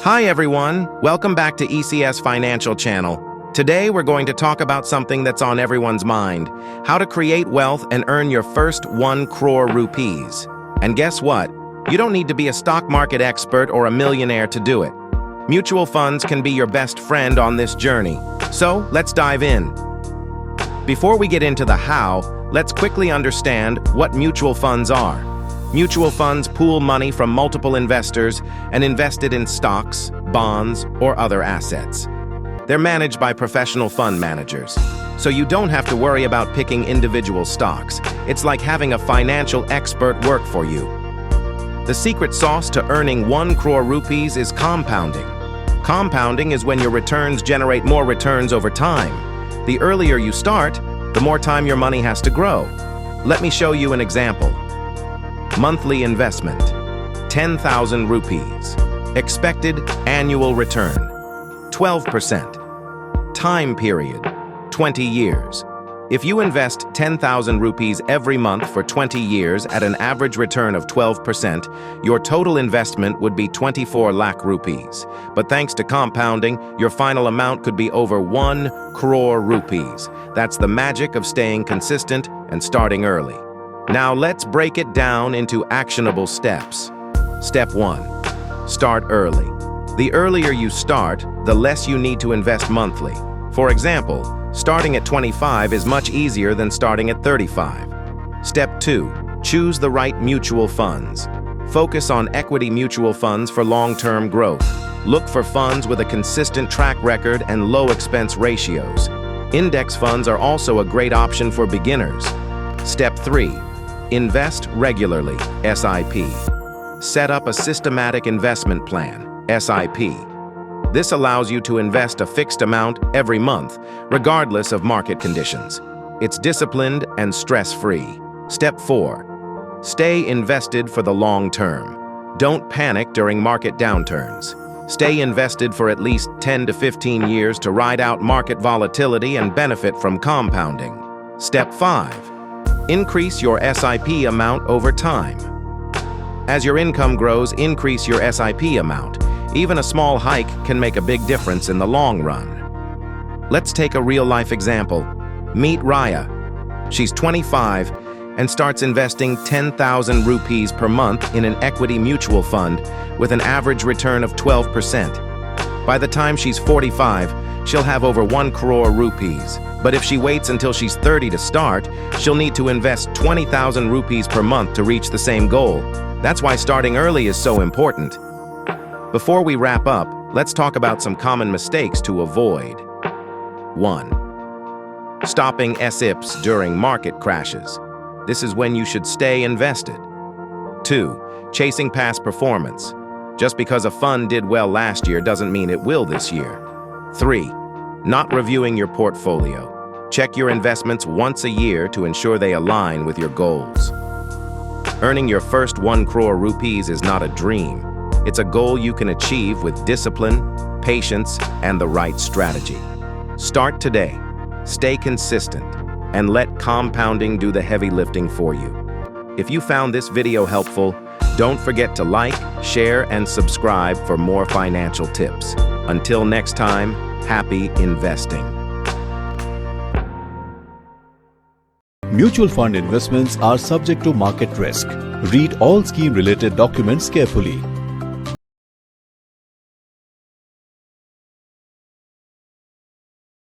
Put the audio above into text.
Hi everyone, welcome back to ECS Financial Channel. Today we're going to talk about something that's on everyone's mind, how to create wealth and earn your first 1 crore rupees. And guess what? You don't need to be a stock market expert or a millionaire to do it. Mutual funds can be your best friend on this journey. So let's dive in. Before we get into the how, let's quickly understand what mutual funds are. Mutual funds pool money from multiple investors and invest it in stocks, bonds, or other assets. They're managed by professional fund managers, so you don't have to worry about picking individual stocks. It's like having a financial expert work for you. The secret sauce to earning 1 crore rupees is compounding. Compounding is when your returns generate more returns over time. The earlier you start, the more time your money has to grow. Let me show you an example. Monthly investment, 10,000 rupees. Expected annual return, 12%. Time period, 20 years. If you invest 10,000 rupees every month for 20 years at an average return of 12%, your total investment would be 24 lakh rupees. But thanks to compounding, your final amount could be over 1 crore rupees. That's the magic of staying consistent and starting early. Now let's break it down into actionable steps. Step 1. Start early. The earlier you start, the less you need to invest monthly. For example, starting at 25 is much easier than starting at 35. Step 2. Choose the right mutual funds. Focus on equity mutual funds for long-term growth. Look for funds with a consistent track record and low expense ratios. Index funds are also a great option for beginners. Step 3. Invest regularly, SIP. Set up a systematic investment plan, SIP. This allows you to invest a fixed amount every month, regardless of market conditions. It's disciplined and stress-free. Step 4. Stay invested for the long term. Don't panic during market downturns. Stay invested for at least 10 to 15 years to ride out market volatility and benefit from compounding. Step 5. Increase your SIP amount over time. As your income grows, increase your SIP amount. Even a small hike can make a big difference in the long run. Let's take a real-life example. Meet Raya. She's 25 and starts investing 10,000 rupees per month in an equity mutual fund with an average return of 12%. By the time she's 45, she'll have over 1 crore rupees. But if she waits until she's 30 to start, she'll need to invest 20,000 rupees per month to reach the same goal. That's why starting early is so important. Before we wrap up, let's talk about some common mistakes to avoid. 1. Stopping SIPs during market crashes. This is when you should stay invested. 2. Chasing past performance. Just because a fund did well last year doesn't mean it will this year. 3. Not reviewing your portfolio. Check your investments once a year to ensure they align with your goals. Earning your first 1 crore rupees is not a dream. It's a goal you can achieve with discipline, patience, and the right strategy. Start today, stay consistent, and let compounding do the heavy lifting for you. If you found this video helpful, don't forget to like, share, and subscribe for more financial tips. Until next time, happy investing. Mutual fund investments are subject to market risk. Read all scheme-related documents carefully.